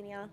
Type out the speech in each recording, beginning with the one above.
Neil.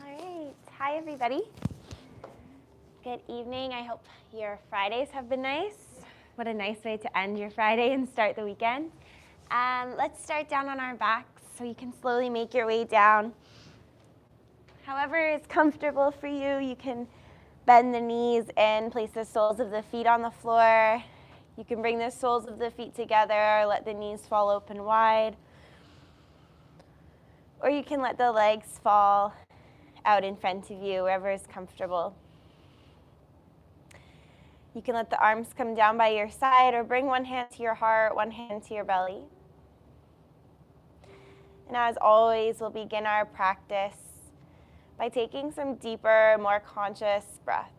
All right. Hi, everybody. Good evening. I hope your Fridays have been nice. What a nice way to end your Friday and start the weekend. Let's start down on our backs so you can slowly make your way down. However is comfortable for you, you can bend the knees in, place the soles of the feet on the floor. You can bring the soles of the feet together, let the knees fall open wide. Or you can let the legs fall out in front of you, wherever is comfortable. You can let the arms come down by your side or bring one hand to your heart, one hand to your belly. And as always, we'll begin our practice by taking some deeper, more conscious breaths.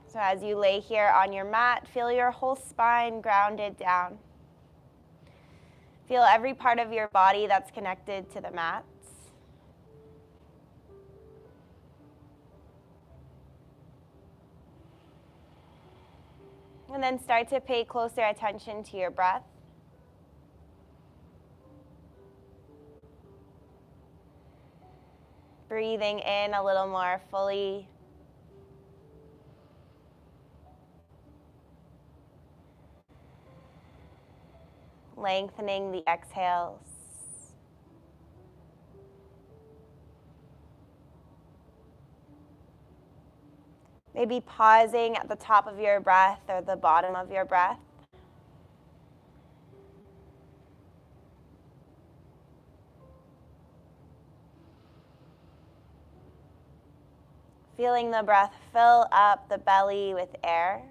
So as you lay here on your mat, feel your whole spine grounded down. Feel every part of your body that's connected to the mat. And then start to pay closer attention to your breath. Breathing in a little more fully. Lengthening the exhales. Maybe pausing at the top of your breath or the bottom of your breath. Feeling the breath fill up the belly with air.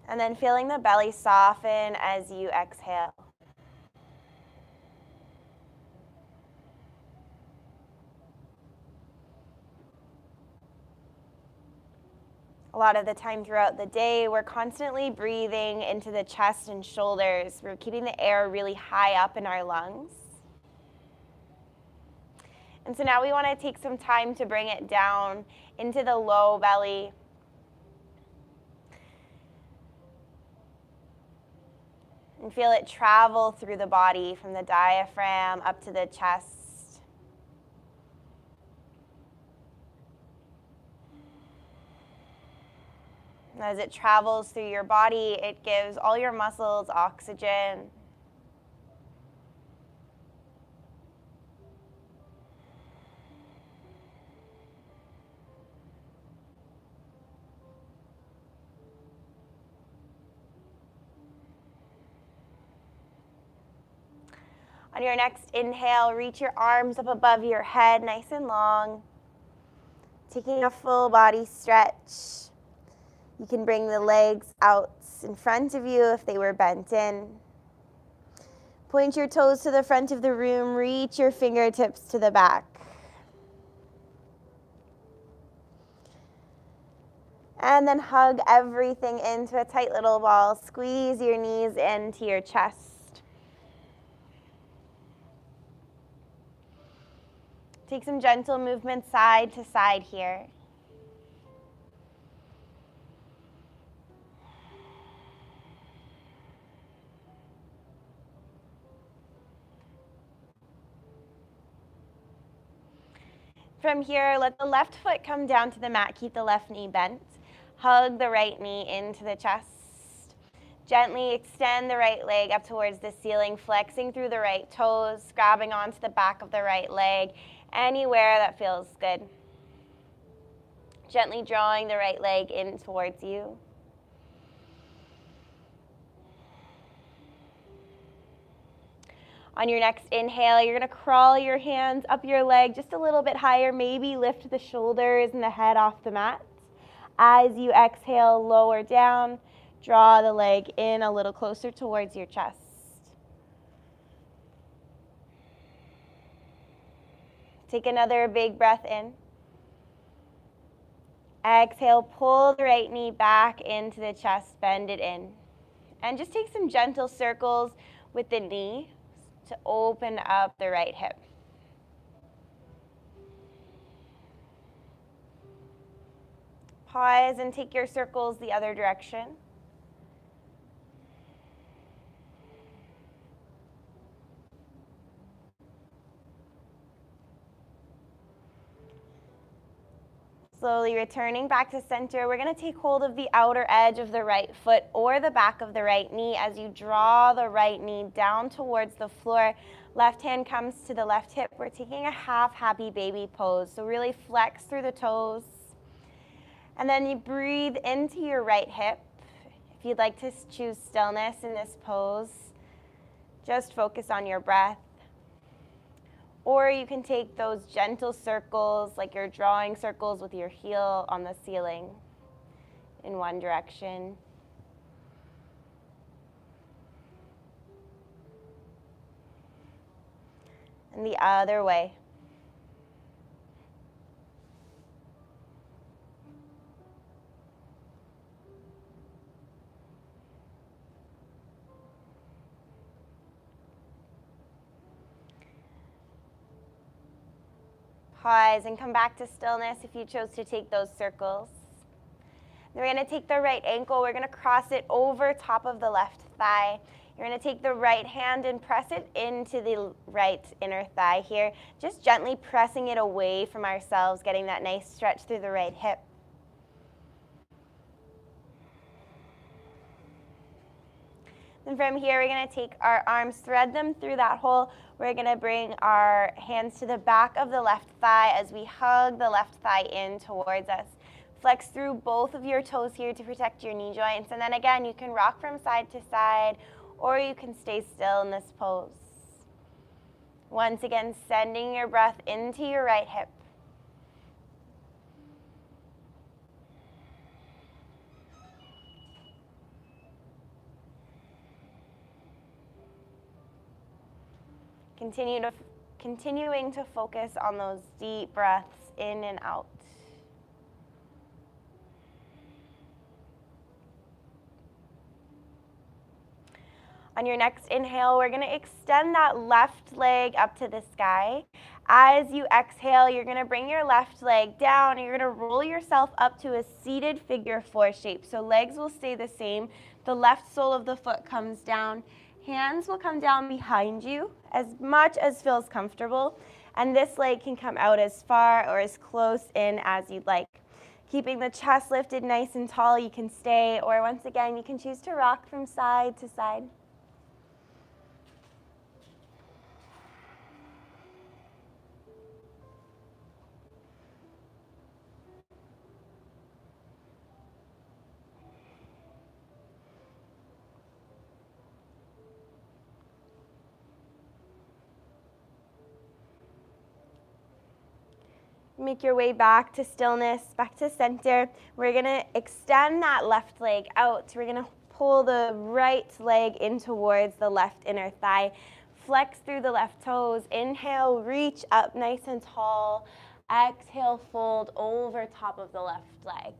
And then feeling the belly soften as you exhale. A lot of the time throughout the day, we're constantly breathing into the chest and shoulders. We're keeping the air really high up in our lungs. And so now we want to take some time to bring it down into the low belly. And feel it travel through the body from the diaphragm up to the chest. As it travels through your body, it gives all your muscles oxygen. On your next inhale, reach your arms up above your head, nice and long. Taking a full body stretch. You can bring the legs out in front of you if they were bent in. Point your toes to the front of the room. Reach your fingertips to the back. And then hug everything into a tight little ball. Squeeze your knees into your chest. Take some gentle movement side to side here. From here, let the left foot come down to the mat. Keep the left knee bent. Hug the right knee into the chest. Gently extend the right leg up towards the ceiling, flexing through the right toes, grabbing onto the back of the right leg, anywhere that feels good. Gently drawing the right leg in towards you. On your next inhale, you're going to crawl your hands up your leg just a little bit higher, maybe lift the shoulders and the head off the mat. As you exhale, lower down. Draw the leg in a little closer towards your chest. Take another big breath in. Exhale, pull the right knee back into the chest, bend it in. And just take some gentle circles with the knee to open up the right hip. Pause and take your circles the other direction. Slowly returning back to center, we're going to take hold of the outer edge of the right foot or the back of the right knee as you draw the right knee down towards the floor. Left hand comes to the left hip. We're taking a half happy baby pose. So really flex through the toes. And then you breathe into your right hip. If you'd like to choose stillness in this pose, just focus on your breath. Or you can take those gentle circles, like you're drawing circles with your heel on the ceiling in one direction. And the other way. Pause and come back to stillness if you chose to take those circles. Then we're going to take the right ankle. We're going to cross it over top of the left thigh. You're going to take the right hand and press it into the right inner thigh here. Just gently pressing it away from ourselves, getting that nice stretch through the right hip. Then from here, we're going to take our arms, thread them through that hole. We're going to bring our hands to the back of the left thigh as we hug the left thigh in towards us. Flex through both of your toes here to protect your knee joints. And then again, you can rock from side to side, or you can stay still in this pose. Once again, sending your breath into your right hip. Continuing to focus on those deep breaths in and out. On your next inhale, we're going to extend that left leg up to the sky. As you exhale, you're going to bring your left leg down and you're going to roll yourself up to a seated figure four shape. So legs will stay the same. The left sole of the foot comes down. Hands will come down behind you as much as feels comfortable. And this leg can come out as far or as close in as you'd like. Keeping the chest lifted nice and tall, you can stay, or once again, you can choose to rock from side to side. Make your way back to stillness, back to center. We're going to extend that left leg out. So we're going to pull the right leg in towards the left inner thigh. Flex through the left toes. Inhale, reach up nice and tall. Exhale, fold over top of the left leg.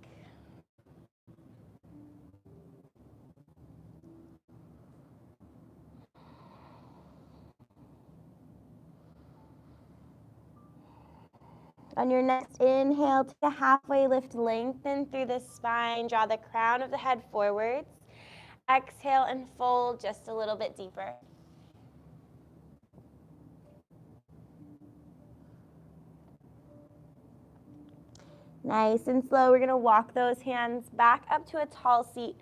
On your next inhale, take a halfway lift, lengthen through the spine, draw the crown of the head forwards. Exhale and fold just a little bit deeper. Nice and slow, we're gonna walk those hands back up to a tall seat.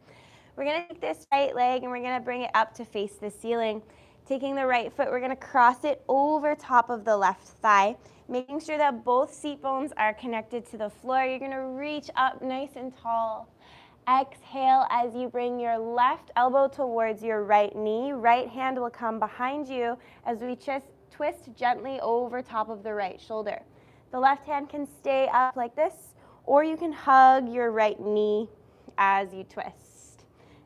We're gonna take this right leg and we're gonna bring it up to face the ceiling. Taking the right foot, we're gonna cross it over top of the left thigh, making sure that both seat bones are connected to the floor. You're gonna reach up nice and tall. Exhale as you bring your left elbow towards your right knee. Right hand will come behind you as we just twist gently over top of the right shoulder. The left hand can stay up like this, or you can hug your right knee as you twist.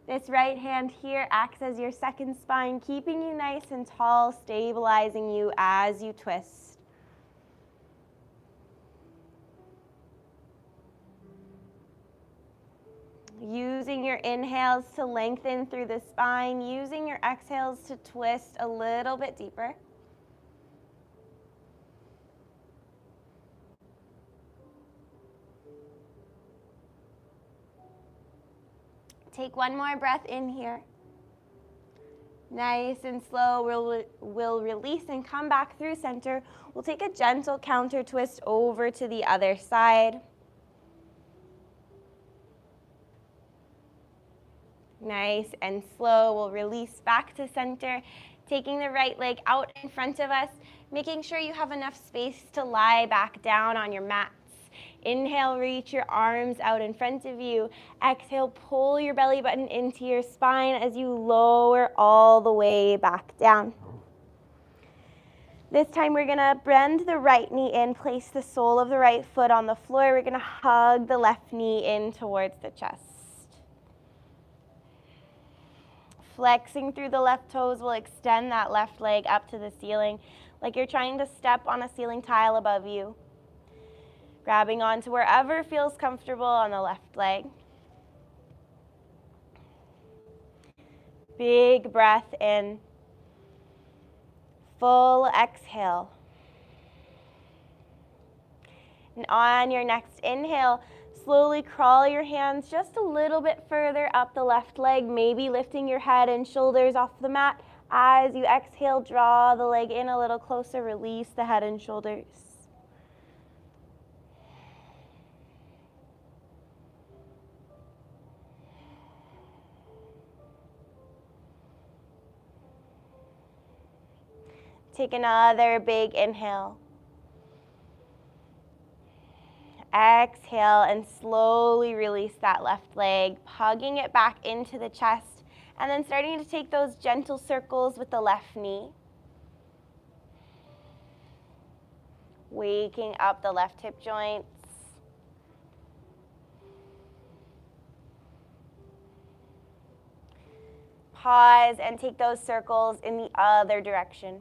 This right hand here acts as your second spine, keeping you nice and tall, stabilizing you as you twist. Using your inhales to lengthen through the spine, using your exhales to twist a little bit deeper. Take one more breath in here. Nice and slow, we'll release and come back through center. We'll take a gentle counter twist over to the other side. Nice and slow, we'll release back to center, taking the right leg out in front of us, making sure you have enough space to lie back down on your mats. Inhale, reach your arms out in front of you. Exhale, pull your belly button into your spine as you lower all the way back down. This time we're gonna bend the right knee in, place the sole of the right foot on the floor. We're gonna hug the left knee in towards the chest. Flexing through the left toes, we'll extend that left leg up to the ceiling, like you're trying to step on a ceiling tile above you. Grabbing onto wherever feels comfortable on the left leg. Big breath in. Full exhale. And on your next inhale, slowly crawl your hands just a little bit further up the left leg, maybe lifting your head and shoulders off the mat. As you exhale, draw the leg in a little closer, release the head and shoulders. Take another big inhale. Exhale and slowly release that left leg, hugging it back into the chest, and then starting to take those gentle circles with the left knee. Waking up the left hip joints. Pause and take those circles in the other direction.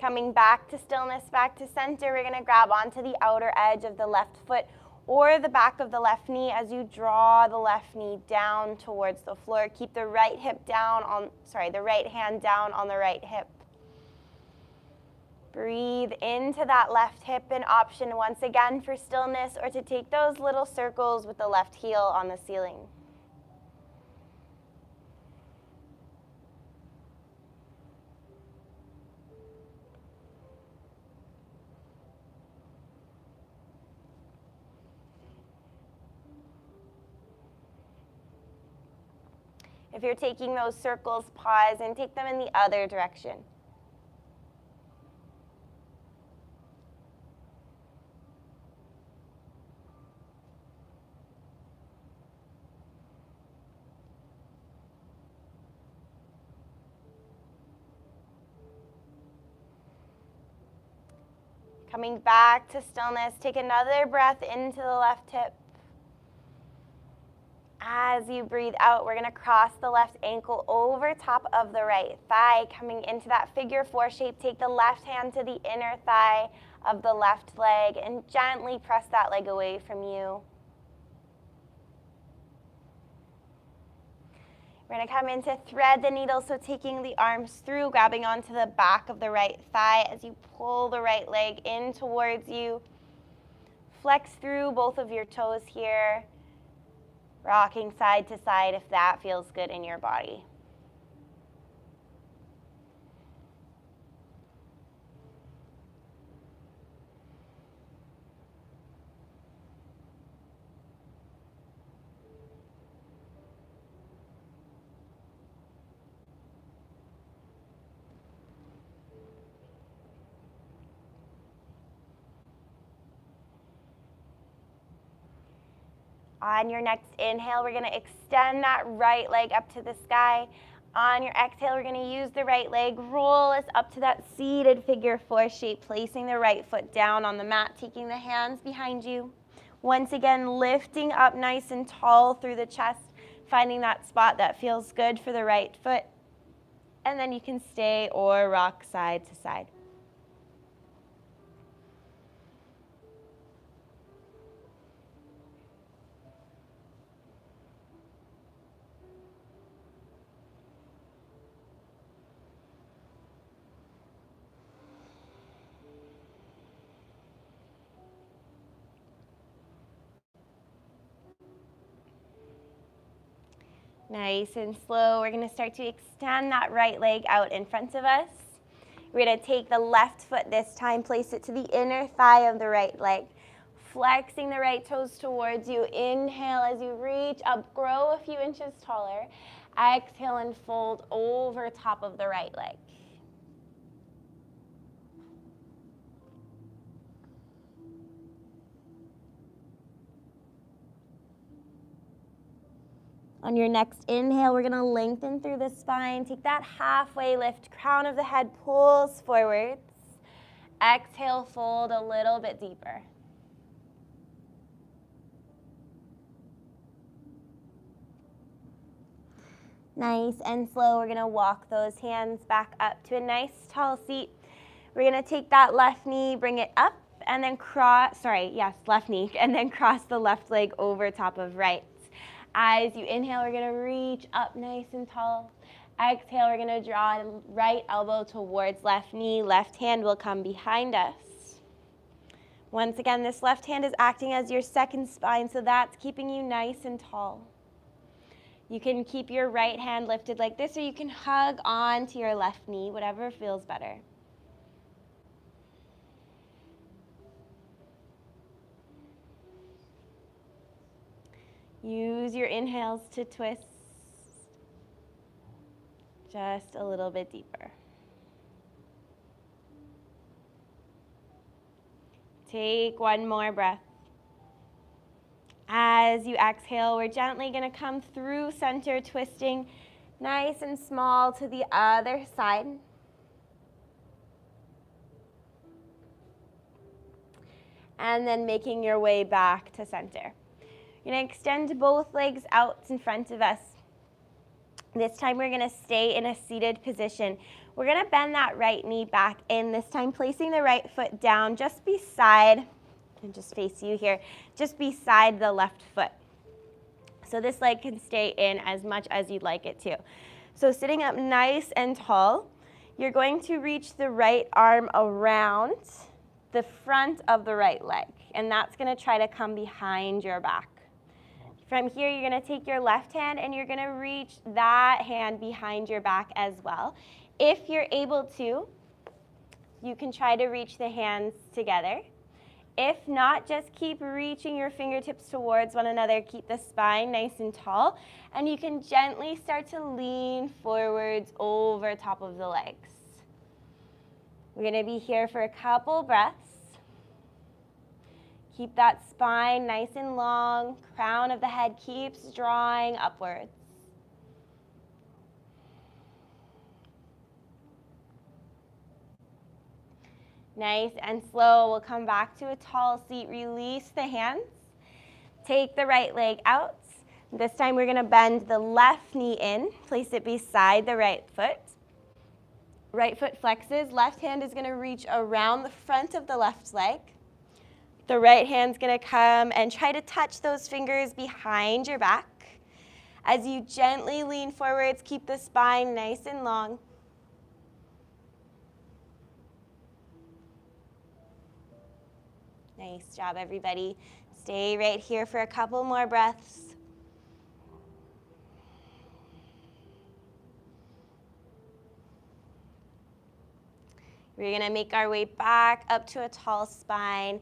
Coming back to stillness, back to center, we're going to grab onto the outer edge of the left foot or the back of the left knee as you draw the left knee down towards the floor. Keep the right hip down on, the right hand down on the right hip. Breathe into that left hip, an option once again for stillness or to take those little circles with the left heel on the ceiling. If you're taking those circles, pause and take them in the other direction. Coming back to stillness, take another breath into the left hip. As you breathe out, we're going to cross the left ankle over top of the right thigh, coming into that figure four shape. Take the left hand to the inner thigh of the left leg and gently press that leg away from you. We're going to come into thread the needle, so taking the arms through, grabbing onto the back of the right thigh as you pull the right leg in towards you. Flex through both of your toes here. Rocking side to side if that feels good in your body. On your next inhale, we're going to extend that right leg up to the sky. On your exhale, we're going to use the right leg, roll us up to that seated figure four shape, placing the right foot down on the mat, taking the hands behind you. Once again, lifting up nice and tall through the chest, finding that spot that feels good for the right foot. And then you can stay or rock side to side. Nice and slow, we're going to start to extend that right leg out in front of us. We're going to take the left foot this time, place it to the inner thigh of the right leg. Flexing the right toes towards you. Inhale as you reach up, grow a few inches taller. Exhale and fold over top of the right leg. On your next inhale, we're going to lengthen through the spine. Take that halfway lift, crown of the head pulls forwards. Exhale, fold a little bit deeper. Nice and slow, we're going to walk those hands back up to a nice tall seat. We're going to take that left knee, bring it up, and then left knee, and then cross the left leg over top of right. As you inhale, we're going to reach up nice and tall. Exhale, we're going to draw right elbow towards left knee. Left hand will come behind us. Once again, this left hand is acting as your second spine, so that's keeping you nice and tall. You can keep your right hand lifted like this, or you can hug on to your left knee, whatever feels better. Use your inhales to twist just a little bit deeper. Take one more breath. As you exhale, we're gently going to come through center, twisting nice and small to the other side. And then making your way back to center. You're going to extend both legs out in front of us. This time we're going to stay in a seated position. We're gonna bend that right knee back in, this time placing the right foot down just beside, and just face you here, just beside the left foot. So this leg can stay in as much as you'd like it to. So sitting up nice and tall, you're going to reach the right arm around the front of the right leg, and that's gonna try to come behind your back. From here, you're gonna take your left hand and you're gonna reach that hand behind your back as well. If you're able to, you can try to reach the hands together. If not, just keep reaching your fingertips towards one another. Keep the spine nice and tall, and you can gently start to lean forwards over top of the legs. We're gonna be here for a couple breaths. Keep that spine nice and long. Crown of the head keeps drawing upwards. Nice and slow. We'll come back to a tall seat. Release the hands. Take the right leg out. This time we're gonna bend the left knee in. Place it beside the right foot. Right foot flexes. Left hand is gonna reach around the front of the left leg. The right hand's gonna come and try to touch those fingers behind your back. As you gently lean forwards, keep the spine nice and long. Nice job, everybody. Stay right here for a couple more breaths. We're gonna make our way back up to a tall spine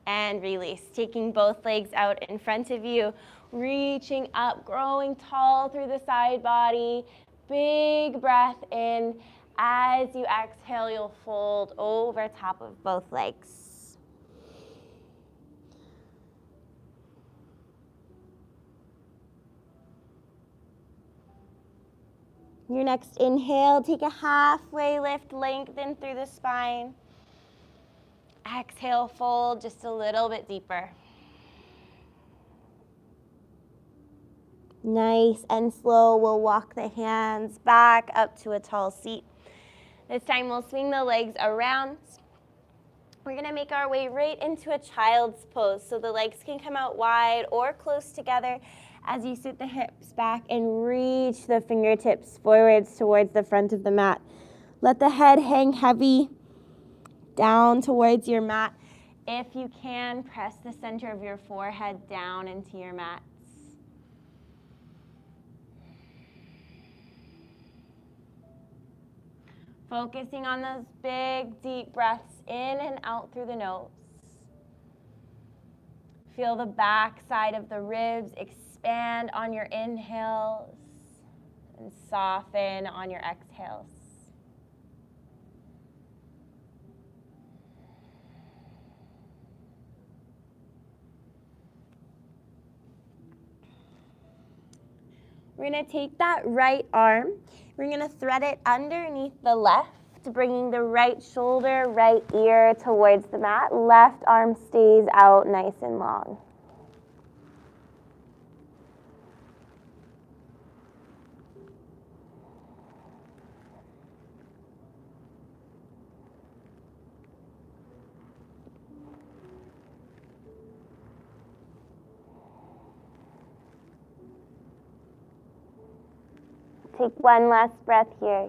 and release. Taking both legs out in front of you, reaching up, growing tall through the side body. Big breath in. As you exhale, you'll fold over top of both legs. Your next inhale, take a halfway lift, lengthen through the spine. Exhale, fold just a little bit deeper. Nice and slow, we'll walk the hands back up to a tall seat. This time we'll swing the legs around. We're gonna make our way right into a child's pose, so the legs can come out wide or close together as you sit the hips back and reach the fingertips forwards towards the front of the mat. Let the head hang heavy down towards your mat. If you can, press the center of your forehead down into your mats. Focusing on those big, deep breaths in and out through the nose. Feel the back side of the ribs expand on your inhales and soften on your exhales. We're going to take that right arm, we're going to thread it underneath the left, bringing the right shoulder, right ear towards the mat. Left arm stays out nice and long. Take one last breath here.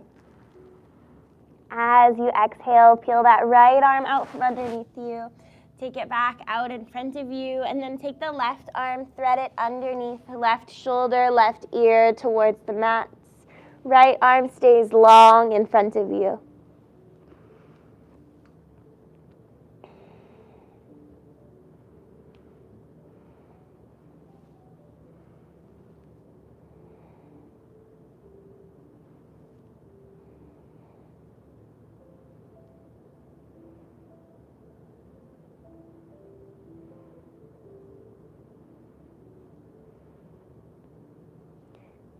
As you exhale, peel that right arm out from underneath you. Take it back out in front of you, and then take the left arm, thread it underneath the left shoulder, left ear towards the mats. Right arm stays long in front of you.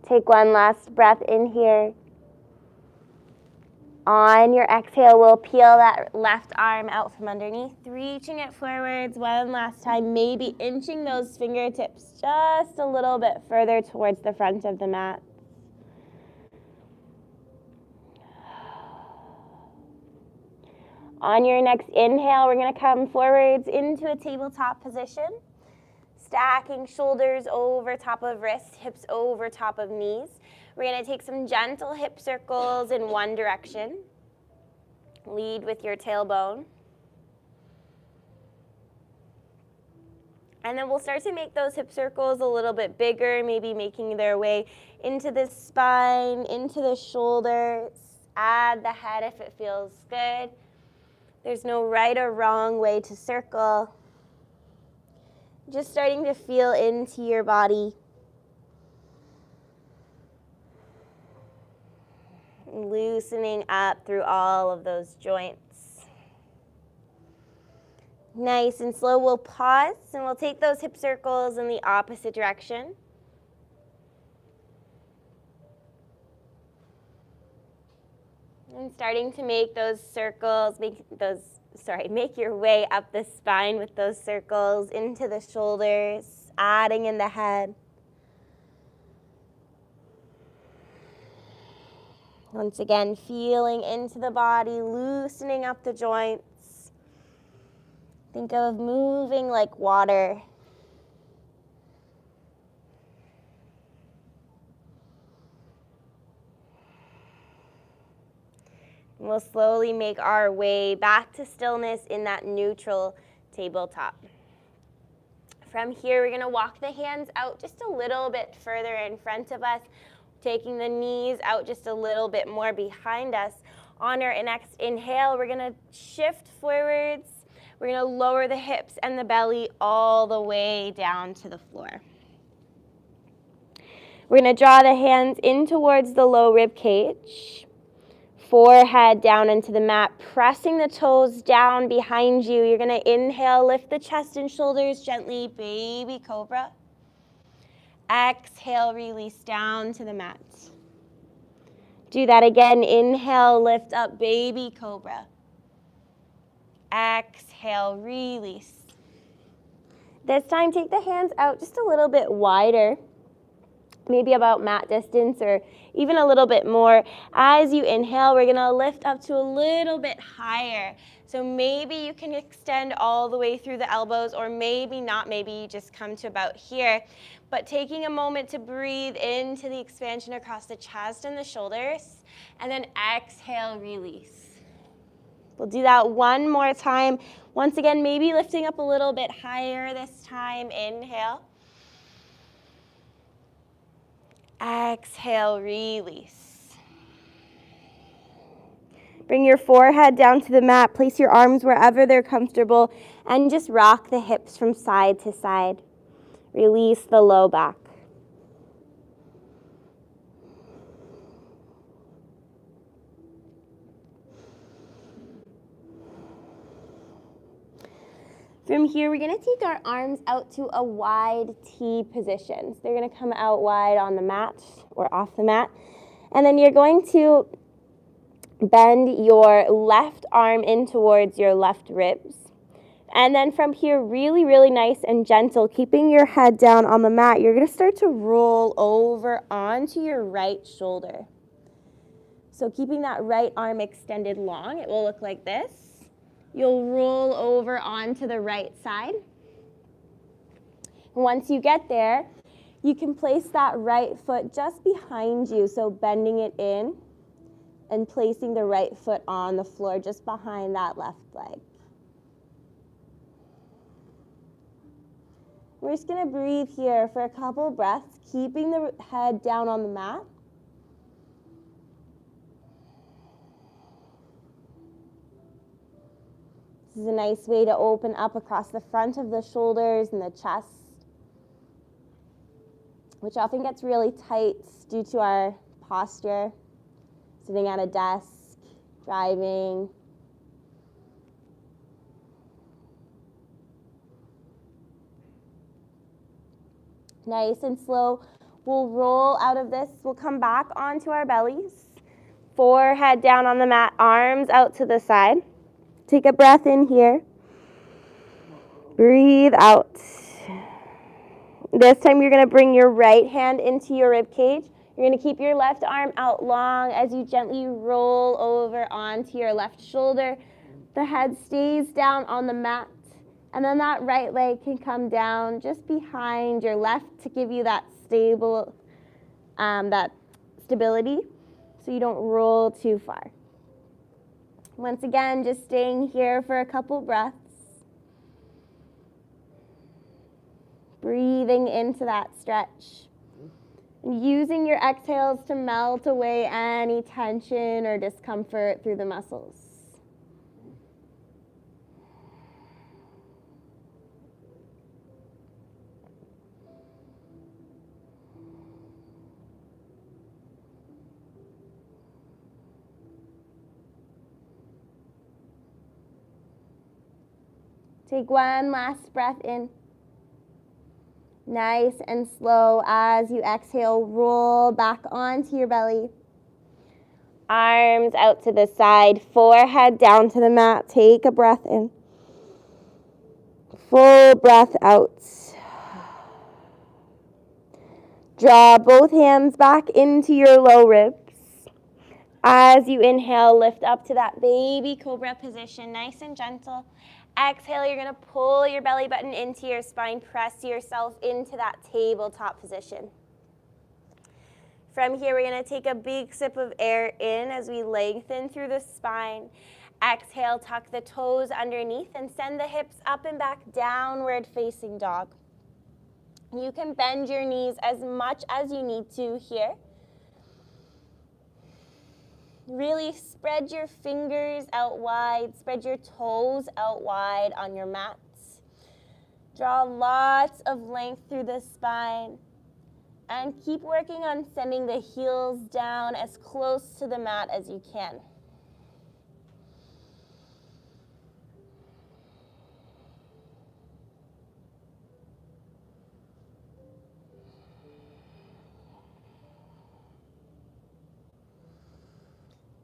Take one last breath in here. On your exhale, we'll peel that left arm out from underneath, reaching it forwards one last time, maybe inching those fingertips just a little bit further towards the front of the mat. On your next inhale, we're going to come forwards into a tabletop position, stacking shoulders over top of wrists, hips over top of knees. We're going to take some gentle hip circles in one direction. Lead with your tailbone. And then we'll start to make those hip circles a little bit bigger, maybe making their way into the spine, into the shoulders. Add the head if it feels good. There's no right or wrong way to circle. Just starting to feel into your body. Loosening up through all of those joints. Nice and slow, we'll pause and we'll take those hip circles in the opposite direction. And starting to make those circles, make your way up the spine with those circles into the shoulders, adding in the head. Once again, feeling into the body, loosening up the joints. Think of moving like water. And we'll slowly make our way back to stillness in that neutral tabletop. From here, we're going to walk the hands out just a little bit further in front of us, taking the knees out just a little bit more behind us. On our next inhale, we're going to shift forwards. We're going to lower the hips and the belly all the way down to the floor. We're going to draw the hands in towards the low rib cage. Forehead down into the mat, pressing the toes down behind you. You're going to inhale, lift the chest and shoulders gently, baby cobra. Exhale, release down to the mat. Do that again. Inhale, lift up, baby cobra. Exhale, release. This time, take the hands out just a little bit wider, maybe about mat distance or even a little bit more. As you inhale, we're going to lift up to a little bit higher. So maybe you can extend all the way through the elbows, or maybe not. Maybe you just come to about here. But taking a moment to breathe into the expansion across the chest and the shoulders, and then exhale, release. We'll do that one more time. Once again, maybe lifting up a little bit higher this time. Inhale. Exhale, release. Bring your forehead down to the mat. Place your arms wherever they're comfortable and just rock the hips from side to side. Release the low back. From here, we're going to take our arms out to a wide T position. So they're going to come out wide on the mat or off the mat. And then you're going to bend your left arm in towards your left ribs. And then from here, really, really nice and gentle, keeping your head down on the mat, you're going to start to roll over onto your right shoulder. So keeping that right arm extended long, it will look like this. You'll roll over onto the right side. Once you get there, you can place that right foot just behind you, so bending it in and placing the right foot on the floor just behind that left leg. We're just going to breathe here for a couple breaths, keeping the head down on the mat. This is a nice way to open up across the front of the shoulders and the chest, which often gets really tight due to our posture, sitting at a desk, driving. Nice and slow. We'll roll out of this. We'll come back onto our bellies. Forehead down on the mat, arms out to the side. Take a breath in here. Breathe out. This time you're going to bring your right hand into your rib cage. You're going to keep your left arm out long as you gently roll over onto your left shoulder. The head stays down on the mat. And then that right leg can come down just behind your left to give you that stability so you don't roll too far. Once again, just staying here for a couple breaths. Breathing into that stretch. And using your exhales to melt away any tension or discomfort through the muscles. Take one last breath in. Nice and slow as you exhale, roll back onto your belly. Arms out to the side, forehead down to the mat. Take a breath in. Full breath out. Draw both hands back into your low ribs. As you inhale, lift up to that baby cobra position, nice and gentle. Exhale, you're going to pull your belly button into your spine, press yourself into that tabletop position. From here, we're going to take a big sip of air in as we lengthen through the spine. Exhale, tuck the toes underneath and send the hips up and back, downward facing dog. You can bend your knees as much as you need to here. Really spread your fingers out wide, spread your toes out wide on your mats. Draw lots of length through the spine and keep working on sending the heels down as close to the mat as you can.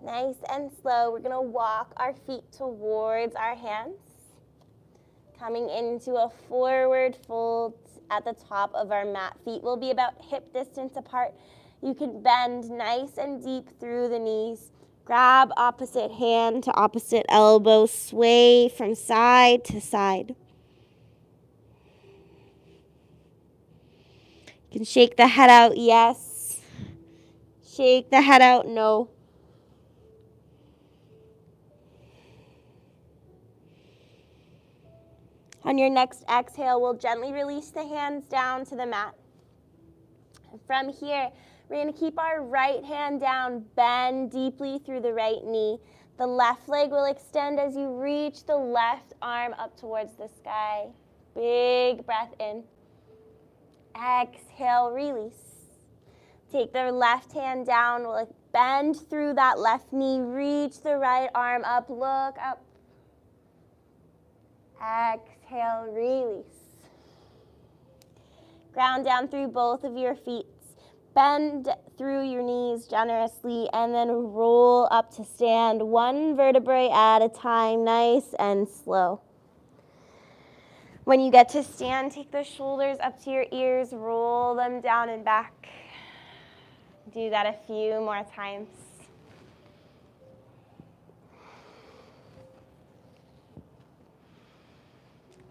Nice and slow, we're gonna walk our feet towards our hands, coming into a forward fold at the top of our mat. Feet will be about hip distance apart. You can bend nice and deep through the knees. Grab opposite hand to opposite elbow, sway from side to side. You can shake the head out, yes. Shake the head out, no. On your next exhale, we'll gently release the hands down to the mat. From here, we're going to keep our right hand down, bend deeply through the right knee. The left leg will extend as you reach the left arm up towards the sky. Big breath in. Exhale, release. Take the left hand down, we'll bend through that left knee, reach the right arm up, look up. Exhale, release. Ground down through both of your feet. Bend through your knees generously and then roll up to stand, one vertebrae at a time, nice and slow. When you get to stand, take the shoulders up to your ears, roll them down and back. Do that a few more times.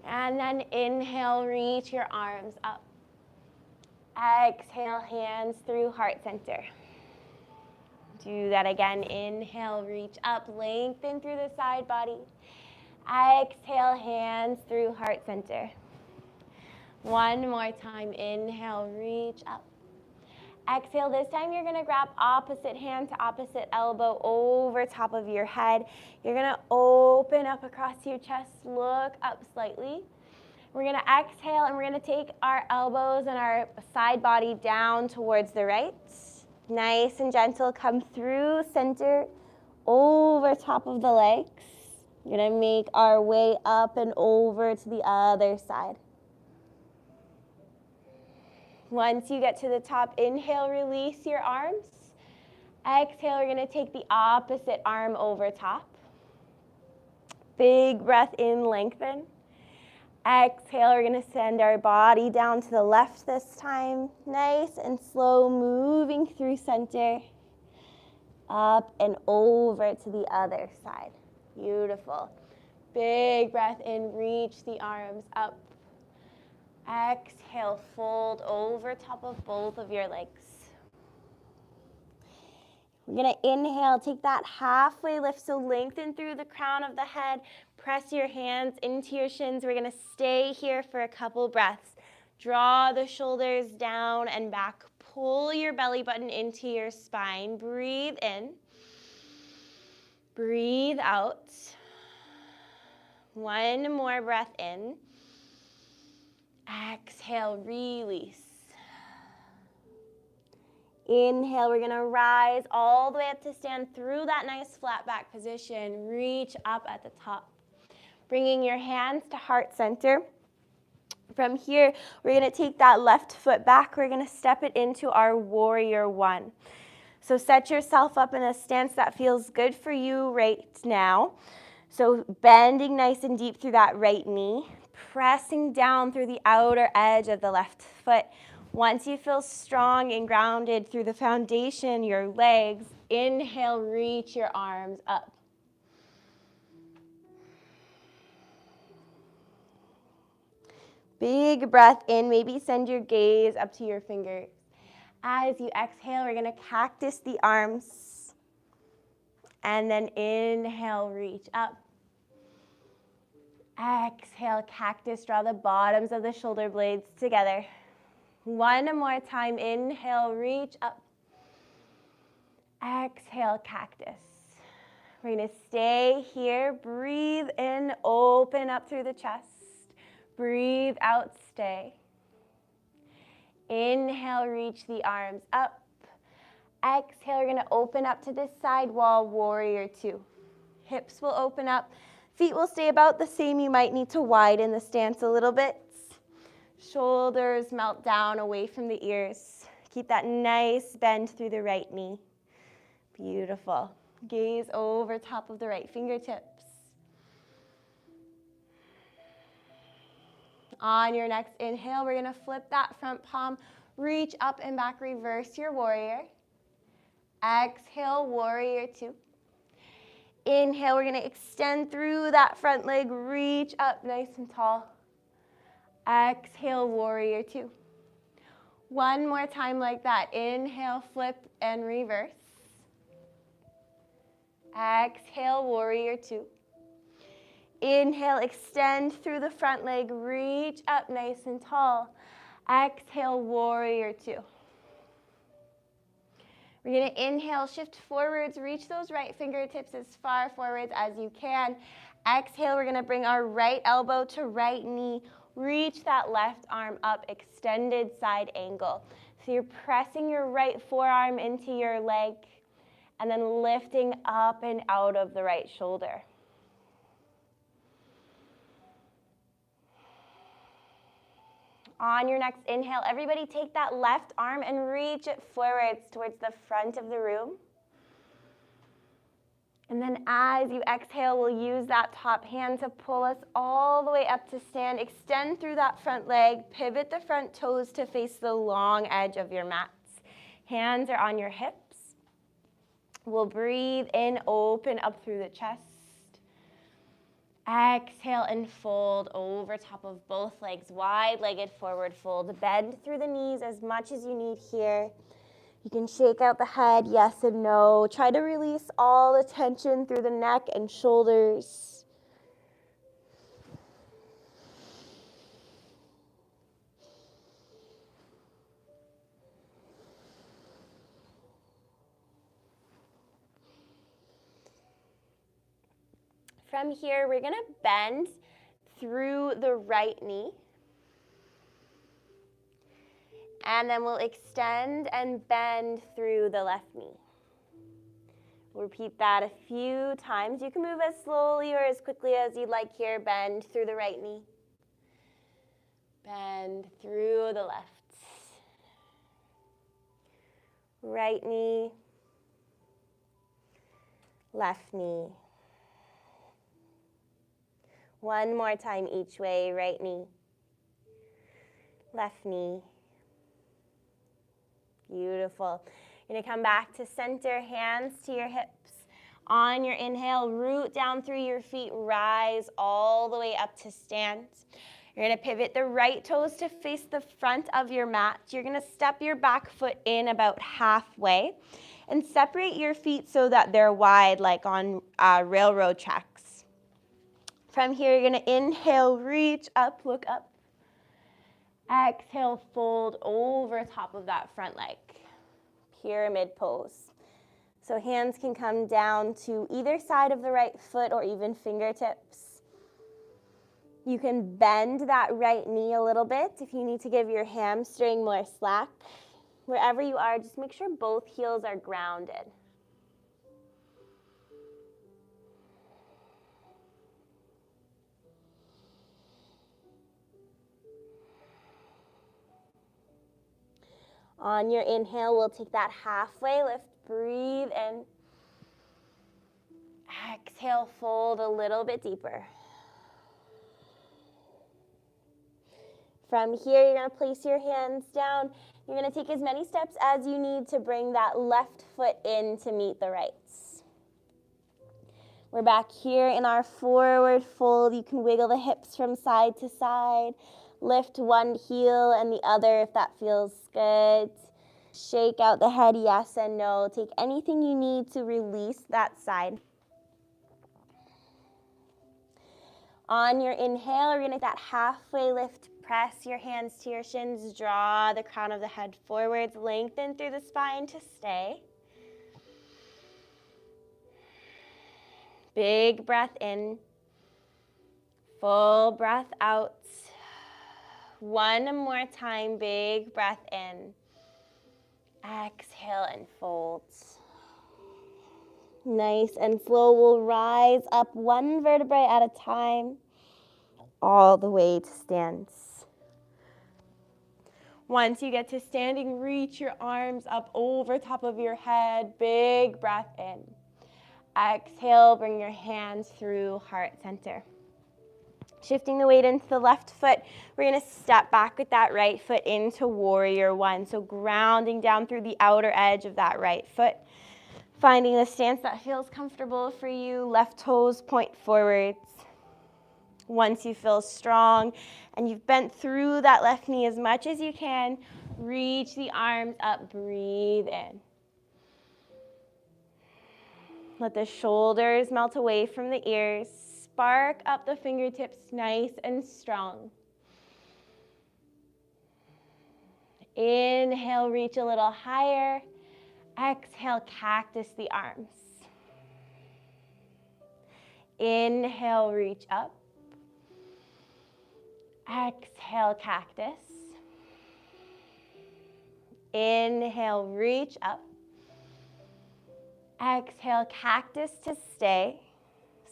And then inhale, reach your arms up. Exhale, hands through heart center. Do that again. Inhale, reach up, lengthen through the side body. Exhale, hands through heart center. One more time. Inhale, reach up. Exhale, this time you're going to grab opposite hand to opposite elbow over top of your head. You're going to open up across your chest, look up slightly. We're going to exhale and we're going to take our elbows and our side body down towards the right. Nice and gentle, come through center, over top of the legs. We're going to make our way up and over to the other side. Once you get to the top, inhale, release your arms. Exhale, we're going to take the opposite arm over top. Big breath in, lengthen. Exhale, we're going to send our body down to the left this time. Nice and slow, moving through center. Up and over to the other side. Beautiful. Big breath in, reach the arms up. Exhale, fold over top of both of your legs. We're gonna inhale, take that halfway lift, so lengthen through the crown of the head, press your hands into your shins. We're gonna stay here for a couple breaths. Draw the shoulders down and back. Pull your belly button into your spine. Breathe in. Breathe out. One more breath in. Exhale, release. Inhale, we're gonna rise all the way up to stand through that nice flat back position. Reach up at the top. Bringing your hands to heart center. From here, we're gonna take that left foot back. We're gonna step it into our warrior one. So set yourself up in a stance that feels good for you right now. So bending nice and deep through that right knee, pressing down through the outer edge of the left foot. Once you feel strong and grounded through the foundation, your legs, inhale, reach your arms up. Big breath in, maybe send your gaze up to your fingers. As you exhale, we're gonna cactus the arms. And then inhale, reach up. Exhale, cactus, draw the bottoms of the shoulder blades together. One more time, inhale, reach up. Exhale, cactus. We're gonna stay here, breathe in, open up through the chest. Breathe out, stay. Inhale, reach the arms up. Exhale, you're gonna open up to this side wall, warrior two. Hips will open up, feet will stay about the same. You might need to widen the stance a little bit. Shoulders melt down away from the ears. Keep that nice bend through the right knee. Beautiful. Gaze over top of the right fingertips. On your next inhale, we're gonna flip that front palm, reach up and back, reverse your warrior. Exhale, warrior two. Inhale, we're gonna extend through that front leg, reach up nice and tall. Exhale, warrior two. One more time like that. Inhale, flip and reverse. Exhale, warrior two. Inhale, extend through the front leg, reach up nice and tall. Exhale, warrior two. We're gonna inhale, shift forwards, reach those right fingertips as far forwards as you can. Exhale, we're gonna bring our right elbow to right knee, reach that left arm up, extended side angle. So you're pressing your right forearm into your leg and then lifting up and out of the right shoulder. On your next inhale, everybody take that left arm and reach it forwards towards the front of the room. And then as you exhale, we'll use that top hand to pull us all the way up to stand. Extend through that front leg, pivot the front toes to face the long edge of your mats. Hands are on your hips. We'll breathe in, open up through the chest. Exhale and fold over top of both legs, wide-legged forward fold. Bend through the knees as much as you need here. You can shake out the head, yes and no. Try to release all the tension through the neck and shoulders. From here, we're gonna bend through the right knee. And then we'll extend and bend through the left knee. We'll repeat that a few times. You can move as slowly or as quickly as you'd like here. Bend through the right knee. Bend through the left. Right knee. Left knee. One more time each way. Right knee. Left knee. Beautiful. You're going to come back to center, hands to your hips. On your inhale, root down through your feet, rise all the way up to stand. You're gonna pivot the right toes to face the front of your mat. You're gonna step your back foot in about halfway and separate your feet so that they're wide like on railroad tracks. From here, you're gonna inhale, reach up, look up. Exhale, fold over top of that front leg. Pyramid pose. So hands can come down to either side of the right foot or even fingertips. You can bend that right knee a little bit if you need to give your hamstring more slack. Wherever you are, just make sure both heels are grounded. On your inhale, we'll take that halfway lift. Breathe in. Exhale, fold a little bit deeper. From here, you're going to place your hands down. You're going to take as many steps as you need to bring that left foot in to meet the right. We're back here in our forward fold. You can wiggle the hips from side to side. Lift one heel and the other if that feels good. Shake out the head, yes and no. Take anything you need to release that side. On your inhale, we're going to take that halfway lift. Press your hands to your shins. Draw the crown of the head forwards. Lengthen through the spine to stay. Big breath in. Full breath out. One more time. Big breath in. Exhale and fold. Nice and slow. We'll rise up one vertebrae at a time, all the way to stand. Once you get to standing, reach your arms up over top of your head. Big breath in. Exhale, bring your hands through heart center. Shifting the weight into the left foot, we're going to step back with that right foot into warrior one. So grounding down through the outer edge of that right foot. Finding the stance that feels comfortable for you. Left toes point forwards. Once you feel strong and you've bent through that left knee as much as you can, reach the arms up, breathe in. Let the shoulders melt away from the ears. Spark up the fingertips nice and strong. Inhale, reach a little higher. Exhale, cactus the arms. Inhale, reach up. Exhale, cactus. Inhale, reach up. Exhale, cactus to stay.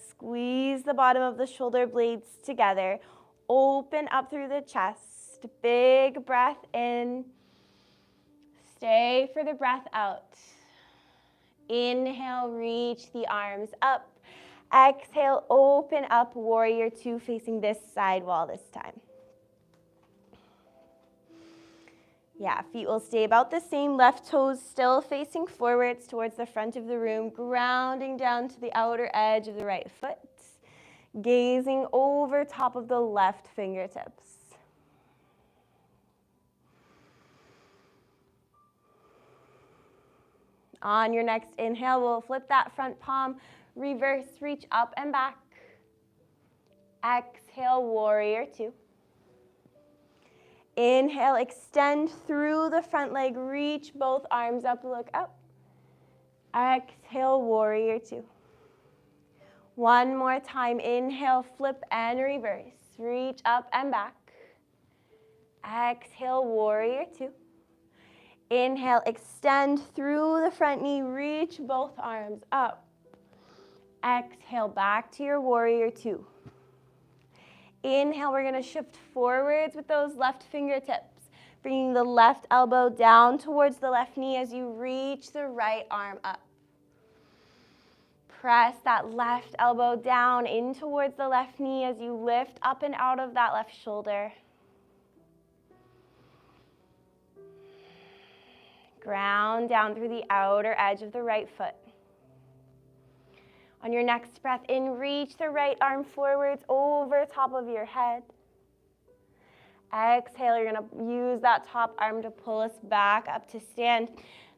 Squeeze the bottom of the shoulder blades together. Open up through the chest. Big breath in. Stay for the breath out. Inhale, reach the arms up. Exhale, open up, warrior two, facing this side wall this time. Yeah, feet will stay about the same. Left toes still facing forwards towards the front of the room, grounding down to the outer edge of the right foot, gazing over top of the left fingertips. On your next inhale, we'll flip that front palm, reverse, reach up and back. Exhale, warrior two. Inhale, extend through the front leg, reach both arms up, look up. Exhale, warrior two. One more time, inhale, flip and reverse. Reach up and back. Exhale, warrior two. Inhale, extend through the front knee, reach both arms up. Exhale, back to your warrior two. Inhale, we're going to shift forwards with those left fingertips, bringing the left elbow down towards the left knee as you reach the right arm up. Press that left elbow down in towards the left knee as you lift up and out of that left shoulder. Ground down through the outer edge of the right foot. On your next breath in, reach the right arm forwards over top of your head. Exhale, you're gonna use that top arm to pull us back up to stand.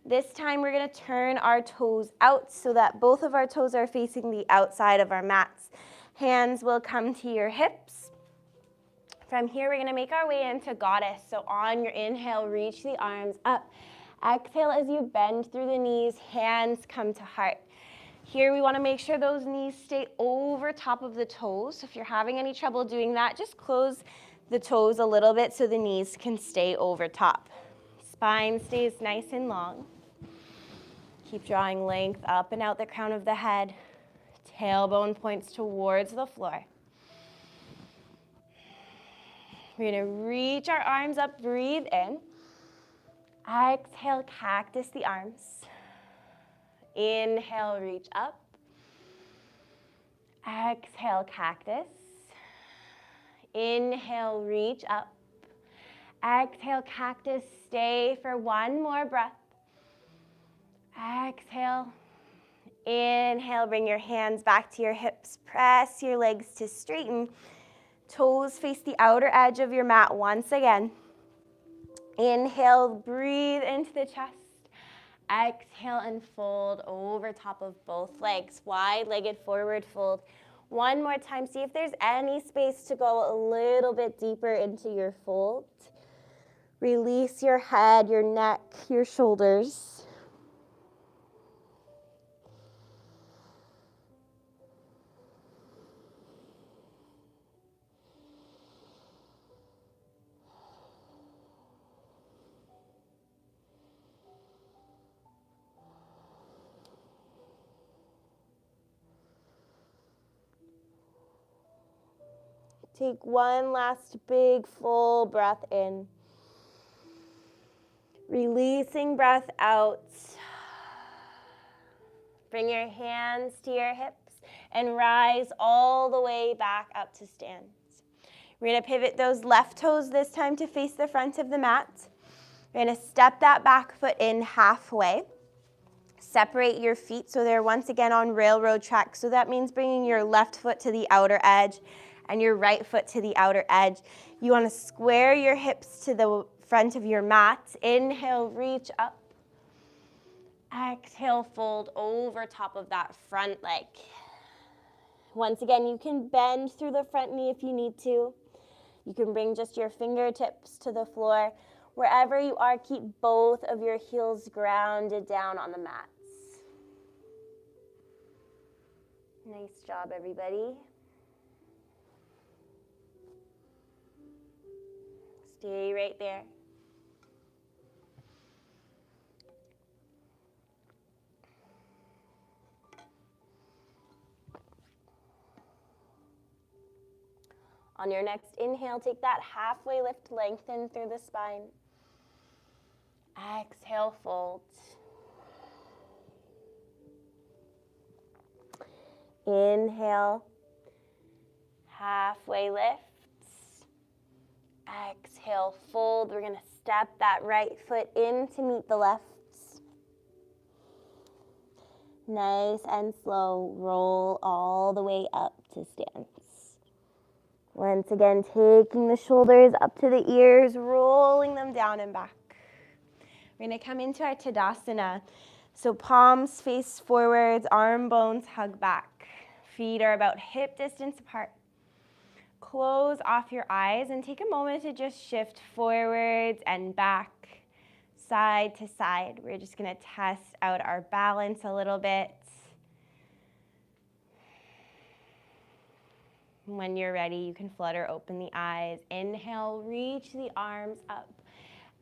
This time we're gonna turn our toes out so that both of our toes are facing the outside of our mats. Hands will come to your hips. From here, we're gonna make our way into goddess. So on your inhale, reach the arms up. Exhale as you bend through the knees, hands come to heart. Here we wanna make sure those knees stay over top of the toes. So if you're having any trouble doing that, just close the toes a little bit so the knees can stay over top. Spine stays nice and long. Keep drawing length up and out the crown of the head. Tailbone points towards the floor. We're gonna reach our arms up, breathe in. Exhale, cactus the arms. Inhale, reach up. Exhale, cactus. Inhale, reach up. Exhale, cactus. Stay for one more breath. Exhale. Inhale, bring your hands back to your hips. Press your legs to straighten. Toes face the outer edge of your mat once again. Inhale, breathe into the chest. Exhale and fold over top of both legs. Wide-legged forward fold. One more time. See if there's any space to go a little bit deeper into your fold. Release your head, your neck, your shoulders. Take one last big full breath in. Releasing breath out. Bring your hands to your hips and rise all the way back up to stand. We're going to pivot those left toes this time to face the front of the mat. We're going to step that back foot in halfway. Separate your feet so they're once again on railroad tracks. So that means bringing your left foot to the outer edge and your right foot to the outer edge. You want to square your hips to the front of your mat. Inhale, reach up. Exhale, fold over top of that front leg. Once again, you can bend through the front knee if you need to. You can bring just your fingertips to the floor. Wherever you are, keep both of your heels grounded down on the mats. Nice job, everybody. Stay right there. On your next inhale, take that halfway lift, lengthen through the spine. Exhale, fold. Inhale, halfway lift. Exhale, fold. We're going to step that right foot in to meet the left. Nice and slow. Roll all the way up to stance. Once again, taking the shoulders up to the ears, rolling them down and back. We're going to come into our Tadasana. So palms face forwards, arm bones hug back. Feet are about hip distance apart. Close off your eyes and take a moment to just shift forwards and back, side to side. We're just going to test out our balance a little bit. When you're ready, you can flutter open the eyes. Inhale, reach the arms up.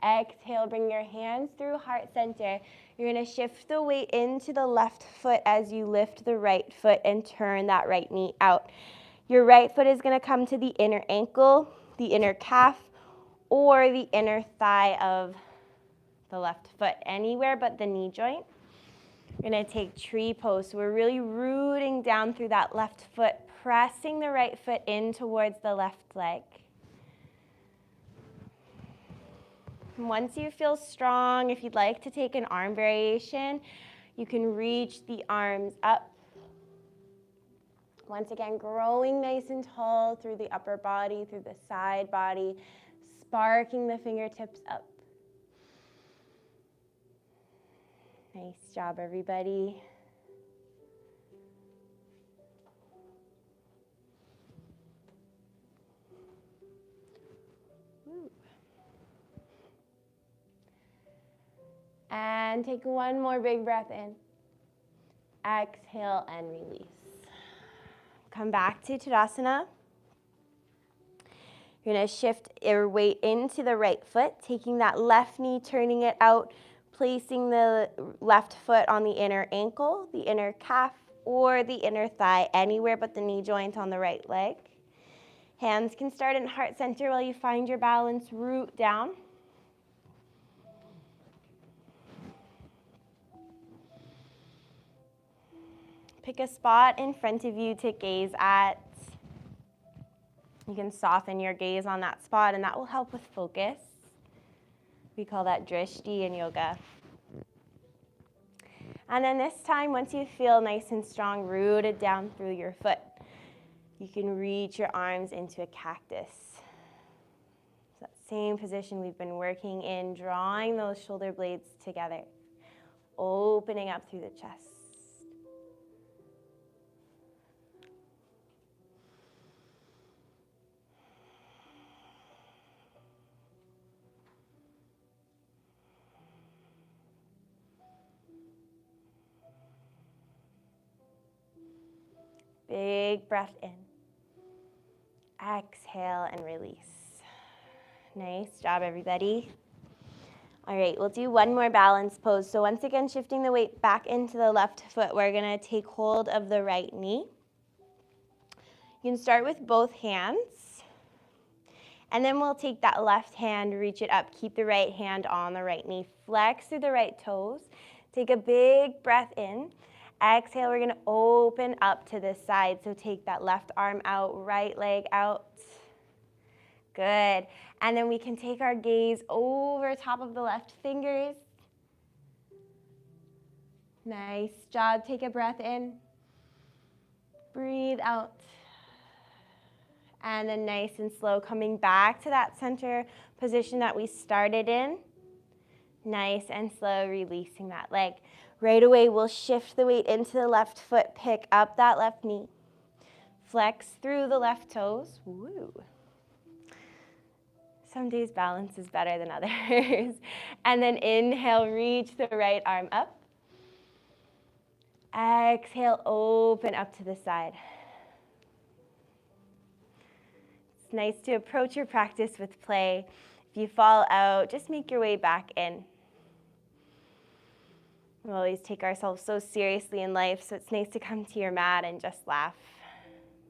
Exhale, bring your hands through heart center. You're going to shift the weight into the left foot as you lift the right foot and turn that right knee out. Your right foot is going to come to the inner ankle, the inner calf, or the inner thigh of the left foot, anywhere but the knee joint. We're going to take tree pose. So we're really rooting down through that left foot, pressing the right foot in towards the left leg. And once you feel strong, if you'd like to take an arm variation, you can reach the arms up. Once again, growing nice and tall through the upper body, through the side body, sparking the fingertips up. Nice job, everybody. And take one more big breath in. Exhale and release. Come back to Tadasana. You're going to shift your weight into the right foot, taking that left knee, turning it out, placing the left foot on the inner ankle, the inner calf, or the inner thigh, anywhere but the knee joint on the right leg. Hands can start in heart center while you find your balance, root down. Pick a spot in front of you to gaze at. You can soften your gaze on that spot, and that will help with focus. We call that drishti in yoga. And then this time, once you feel nice and strong, rooted down through your foot, you can reach your arms into a cactus. So that same position we've been working in, drawing those shoulder blades together, opening up through the chest. Big breath in. Exhale and release. Nice job, everybody. All right, we'll do one more balance pose. So once again, shifting the weight back into the left foot, we're going to take hold of the right knee. You can start with both hands. And then we'll take that left hand, reach it up. Keep the right hand on the right knee. Flex through the right toes. Take a big breath in. Exhale, we're going to open up to this side. So take that left arm out, right leg out. Good. And then we can take our gaze over top of the left fingers. Nice job. Take a breath in. Breathe out. And then nice and slow, coming back to that center position that we started in. Nice and slow, releasing that leg. Right away, we'll shift the weight into the left foot, pick up that left knee, flex through the left toes. Woo. Some days balance is better than others. And then inhale, reach the right arm up. Exhale, open up to the side. It's nice to approach your practice with play. If you fall out, just make your way back in. We always take ourselves so seriously in life, so it's nice to come to your mat and just laugh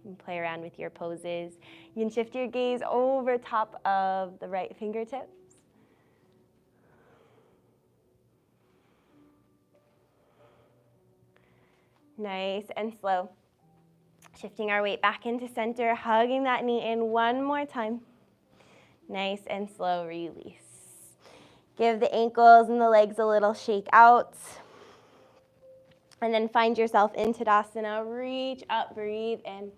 and play around with your poses. You can shift your gaze over top of the right fingertips. Nice and slow. Shifting our weight back into center, hugging that knee in one more time. Nice and slow release. Give the ankles and the legs a little shake out. And then find yourself in Tadasana. Reach up, breathe in.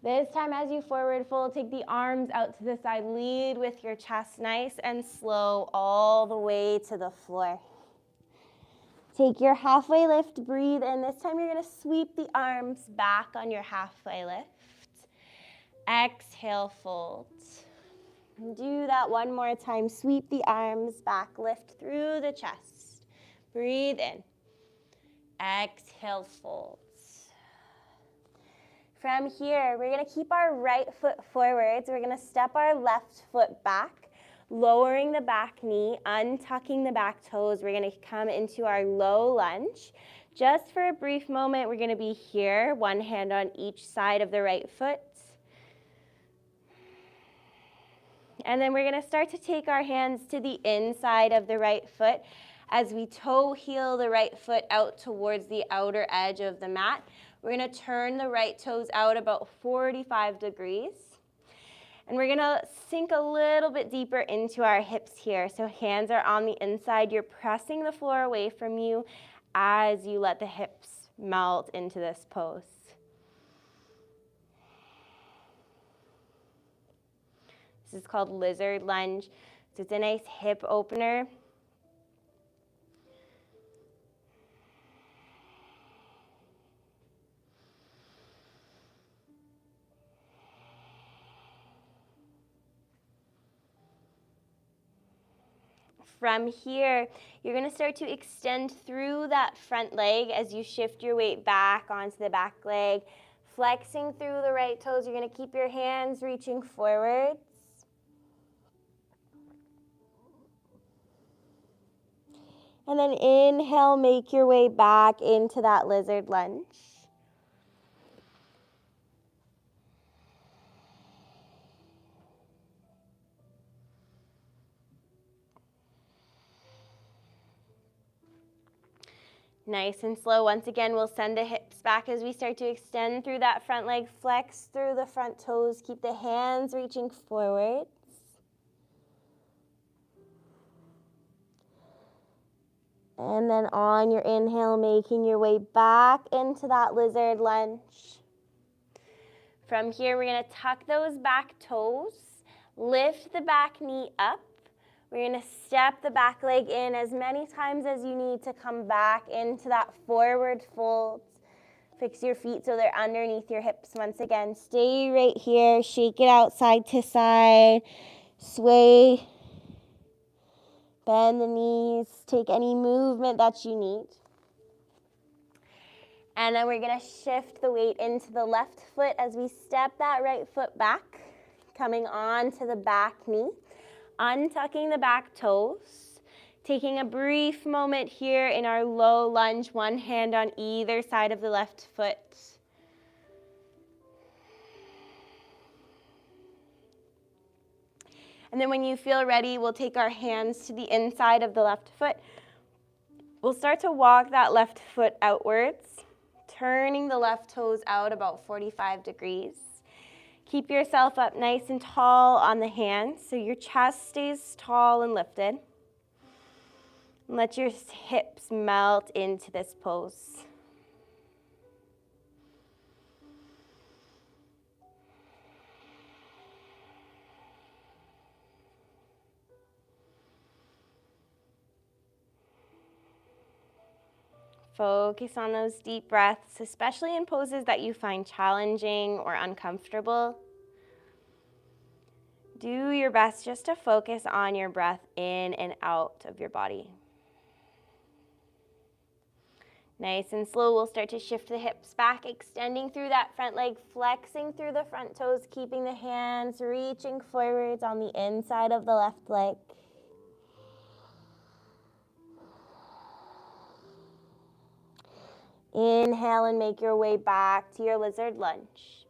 This time as you forward fold, take the arms out to the side. Lead with your chest nice and slow all the way to the floor. Take your halfway lift, breathe in. This time you're going to sweep the arms back on your halfway lift. Exhale, fold. Do that one more time. Sweep the arms back, lift through the chest. Breathe in. Exhale, fold. From here, we're going to keep our right foot forwards. We're going to step our left foot back, lowering the back knee, untucking the back toes. We're going to come into our low lunge. Just for a brief moment, we're going to be here, one hand on each side of the right foot. And then we're going to start to take our hands to the inside of the right foot as we toe heel the right foot out towards the outer edge of the mat. We're going to turn the right toes out about 45 degrees. And we're going to sink a little bit deeper into our hips here. So hands are on the inside. You're pressing the floor away from you as you let the hips melt into this pose. This is called lizard lunge. So it's a nice hip opener. From here, you're going to start to extend through that front leg as you shift your weight back onto the back leg, flexing through the right toes. You're going to keep your hands reaching forwards. And then inhale, make your way back into that lizard lunge. Nice and slow. Once again, we'll send the hips back as we start to extend through that front leg. Flex through the front toes. Keep the hands reaching forwards. And then on your inhale, making your way back into that lizard lunge. From here, we're going to tuck those back toes. Lift the back knee up. We're going to step the back leg in as many times as you need to come back into that forward fold. Fix your feet so they're underneath your hips once again. Stay right here. Shake it out side to side. Sway. Bend the knees. Take any movement that you need. And then we're going to shift the weight into the left foot as we step that right foot back, coming onto the back knee. Untucking the back toes, taking a brief moment here in our low lunge, one hand on either side of the left foot. And then when you feel ready, we'll take our hands to the inside of the left foot. We'll start to walk that left foot outwards, turning the left toes out about 45 degrees. Keep yourself up nice and tall on the hands so your chest stays tall and lifted. And let your hips melt into this pose. Focus on those deep breaths, especially in poses that you find challenging or uncomfortable. Do your best just to focus on your breath in and out of your body. Nice and slow, we'll start to shift the hips back, extending through that front leg, flexing through the front toes, keeping the hands reaching forwards on the inside of the left leg. Inhale and make your way back to your lizard lunge.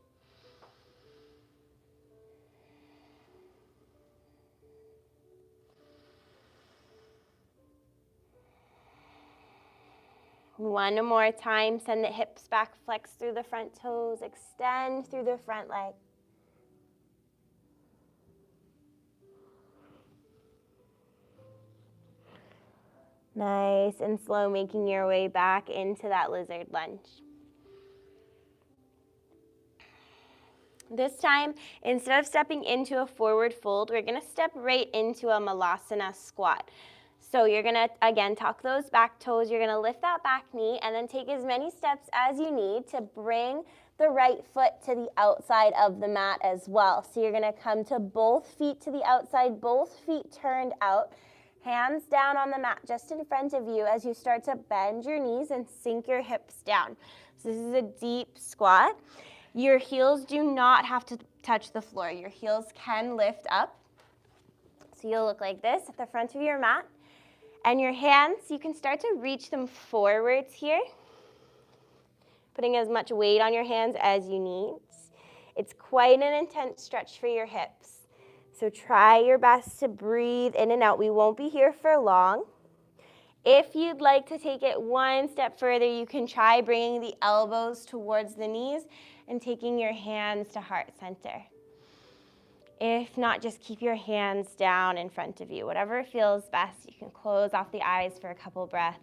One more time, send the hips back, flex through the front toes, extend through the front leg. Nice and slow, making your way back into that lizard lunge. This time, instead of stepping into a forward fold, we're going to step right into a Malasana squat. So you're going to, again, tuck those back toes. You're going to lift that back knee and then take as many steps as you need to bring the right foot to the outside of the mat as well. So you're going to come to both feet to the outside, both feet turned out. Hands down on the mat just in front of you as you start to bend your knees and sink your hips down. So this is a deep squat. Your heels do not have to touch the floor. Your heels can lift up. So you'll look like this at the front of your mat. And your hands, you can start to reach them forwards here, putting as much weight on your hands as you need. It's quite an intense stretch for your hips. So try your best to breathe in and out. We won't be here for long. If you'd like to take it one step further, you can try bringing the elbows towards the knees and taking your hands to heart center. If not, just keep your hands down in front of you. Whatever feels best. You can close off the eyes for a couple breaths.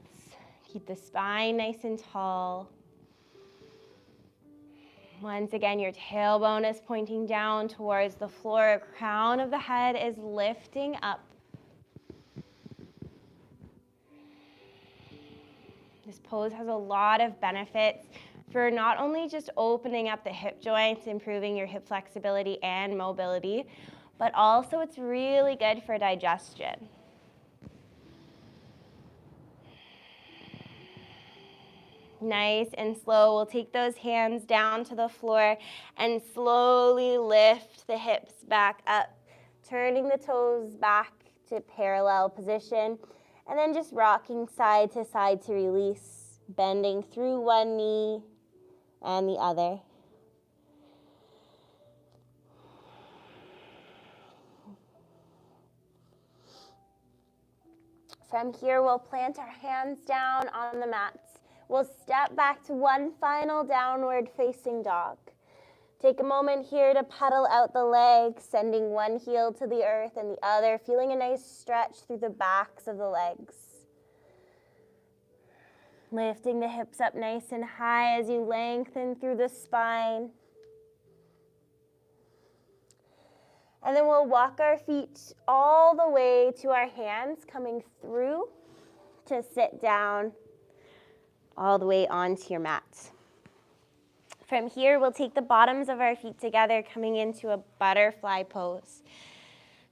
Keep the spine nice and tall. Once again, your tailbone is pointing down towards the floor. Crown of the head is lifting up. This pose has a lot of benefits for not only just opening up the hip joints, improving your hip flexibility and mobility, but also it's really good for digestion. Nice and slow. We'll take those hands down to the floor and slowly lift the hips back up, turning the toes back to parallel position, and then just rocking side to release, bending through one knee and the other. From here, we'll plant our hands down on the mats. We'll step back to one final downward facing dog. Take a moment here to pedal out the legs, sending one heel to the earth and the other, feeling a nice stretch through the backs of the legs. Lifting the hips up nice and high as you lengthen through the spine. And then we'll walk our feet all the way to our hands, coming through to sit down all the way onto your mat. From here, we'll take the bottoms of our feet together, coming into a butterfly pose.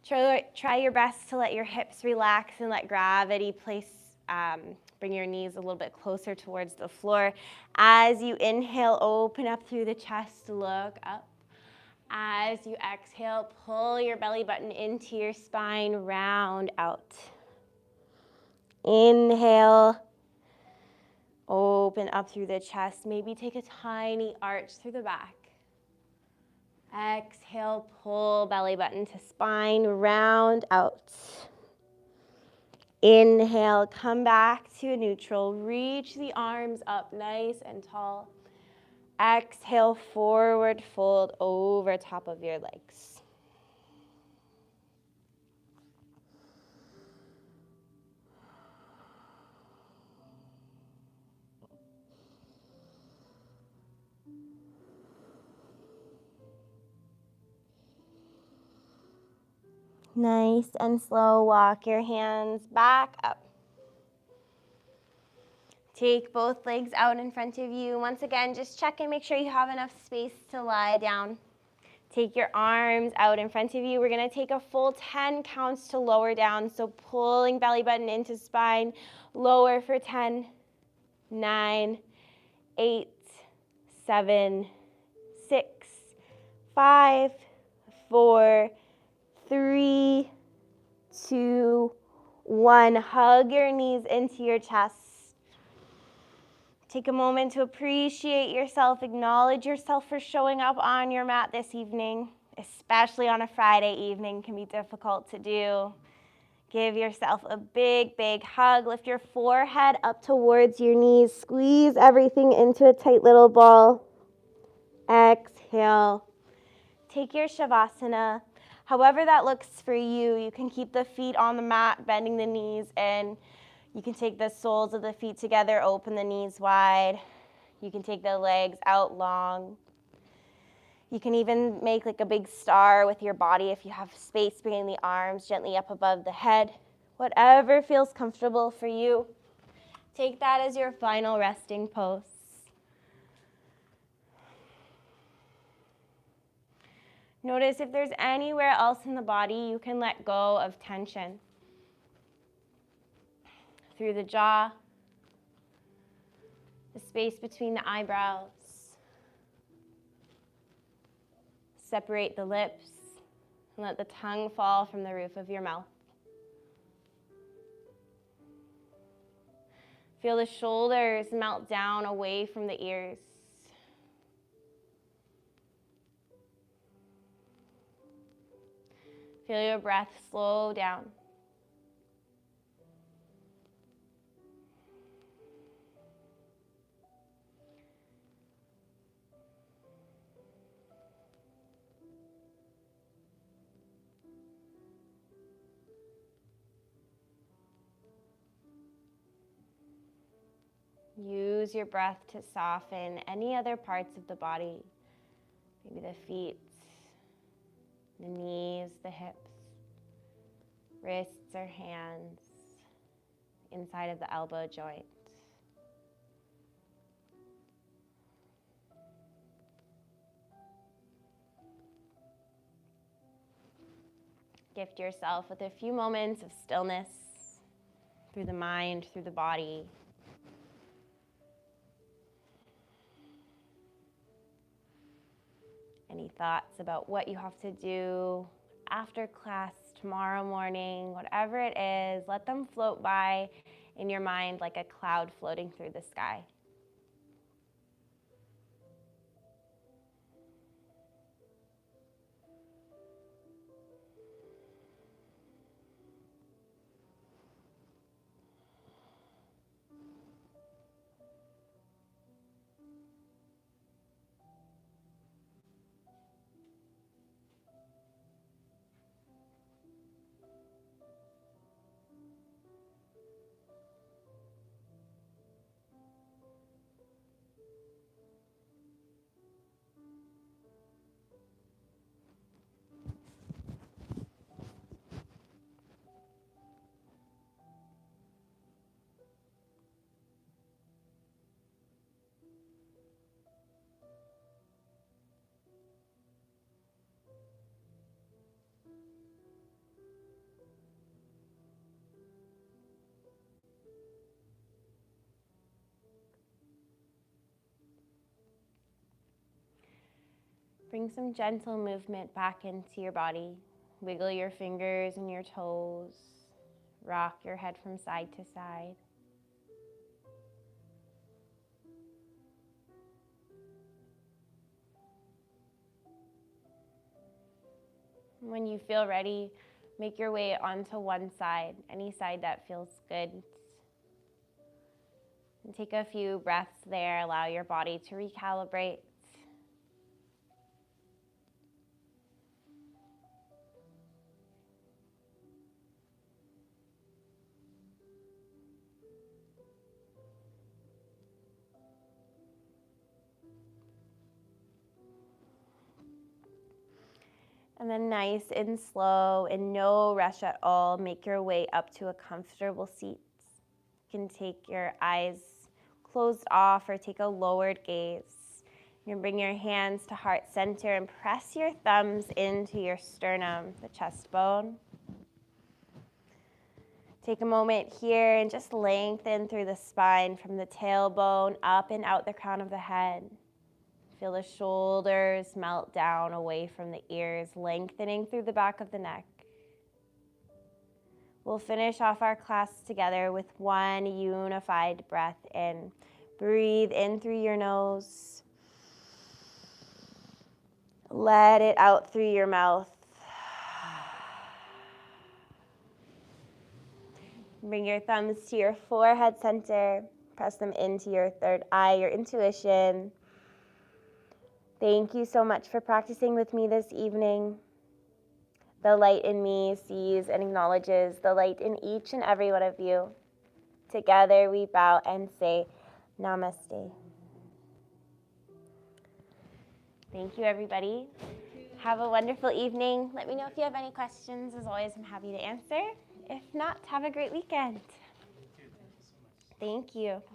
Try your best to let your hips relax and let gravity bring your knees a little bit closer towards the floor. As you inhale, open up through the chest, look up. As you exhale, pull your belly button into your spine, round out. Inhale, open up through the chest. Maybe take a tiny arch through the back. Exhale, pull belly button to spine, round out. Inhale, come back to a neutral. Reach the arms up nice and tall. Exhale, forward fold over top of your legs. Nice and slow, walk your hands back up. Take both legs out in front of you. Once again, just check and make sure you have enough space to lie down. Take your arms out in front of you. We're gonna take a full 10 counts to lower down. So pulling belly button into spine, lower for 10, 9, 8, 7, 6, 5, 4, 3, 2, 1. Hug your knees into your chest. Take a moment to appreciate yourself, acknowledge yourself for showing up on your mat this evening, especially on a Friday evening, can be difficult to do. Give yourself a big, big hug. Lift your forehead up towards your knees. Squeeze everything into a tight little ball. Exhale. Take your Shavasana. However that looks for you, you can keep the feet on the mat, bending the knees in. You can take the soles of the feet together, open the knees wide. You can take the legs out long. You can even make like a big star with your body if you have space, bringing the arms gently up above the head. Whatever feels comfortable for you. Take that as your final resting pose. Notice if there's anywhere else in the body you can let go of tension. Through the jaw, the space between the eyebrows. Separate the lips and let the tongue fall from the roof of your mouth. Feel the shoulders melt down away from the ears. Feel your breath slow down. Use your breath to soften any other parts of the body Maybe the feet, the knees, the hips, wrists or hands, inside of the elbow joint. Gift yourself with a few moments of stillness through the mind, through the body. Any thoughts about what you have to do after class tomorrow morning, whatever it is, let them float by in your mind like a cloud floating through the sky. Bring some gentle movement back into your body. Wiggle your fingers and your toes. Rock your head from side to side. When you feel ready, make your way onto one side, any side that feels good. And take a few breaths there. Allow your body to recalibrate. And then nice and slow and no rush at all, make your way up to a comfortable seat. You can take your eyes closed off or take a lowered gaze. You can bring your hands to heart center and press your thumbs into your sternum, the chest bone. Take a moment here and just lengthen through the spine from the tailbone up and out the crown of the head. Feel the shoulders melt down away from the ears, lengthening through the back of the neck. We'll finish off our class together with one unified breath in. Breathe in through your nose. Let it out through your mouth. Bring your thumbs to your forehead center. Press them into your third eye, your intuition. Thank you so much for practicing with me this evening. The light in me sees and acknowledges the light in each and every one of you. Together we bow and say, Namaste. Thank you, everybody. Have a wonderful evening. Let me know if you have any questions. As always, I'm happy to answer. If not, have a great weekend. Thank you.